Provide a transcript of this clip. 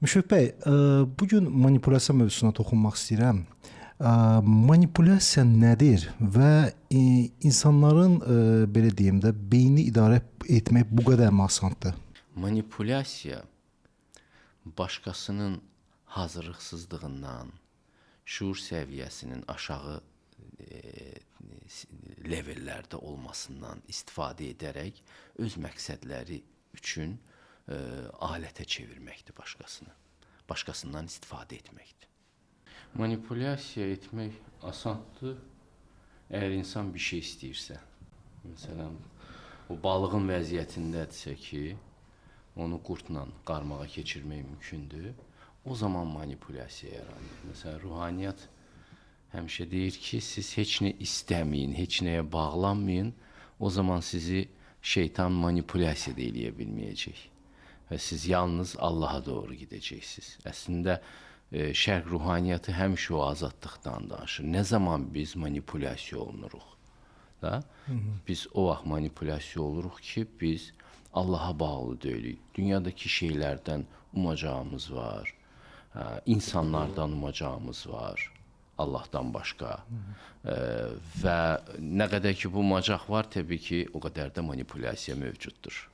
Müşfiq bəy, bu gün manipulyasiya mövzusuna toxunmaq istəyirəm. Manipulyasiya nədir və insanların belə deyim də beynini idarə etmək bu qədər mi asandır? Manipulyasiya başqasının hazırlıqsızlığından, şuur səviyyəsinin aşağı levellərdə olmasından istifadə edərək öz məqsədləri üçün alətə çevirməkdir başqasını. Başqasından istifadə etməkdir. Manipulyasiya etmək asandır, əgər insan bir şey istəyirsə. Məsələn, o balığın vəziyyətindədirsə ki, onu qurtla qarmağa keçirmək mümkündür. O zaman manipulyasiya yaranır. Məsələn, ruhaniyyat həmişə deyir ki, siz heç nə istəməyin, heç nəyə bağlanmayın. O zaman sizi şeytan manipulyasiya da eləyə bilməyəcək. Və siz yalnız Allaha doğru gedəcəksiniz. Əslində, şərq ruhaniyyatı həmişə o azadlıqdan danışır. Nə zaman biz manipulyasiya olunuruq? Biz o vaxt manipulyasiya oluruq ki, biz Allaha bağlı deyilik. Dünyadakı şeylərdən umacağımız var, insanlardan umacağımız var, Allahdan başqa. Və nə qədər ki bu umacaq var, təbii ki, o qədər də manipulyasiya mövcuddur.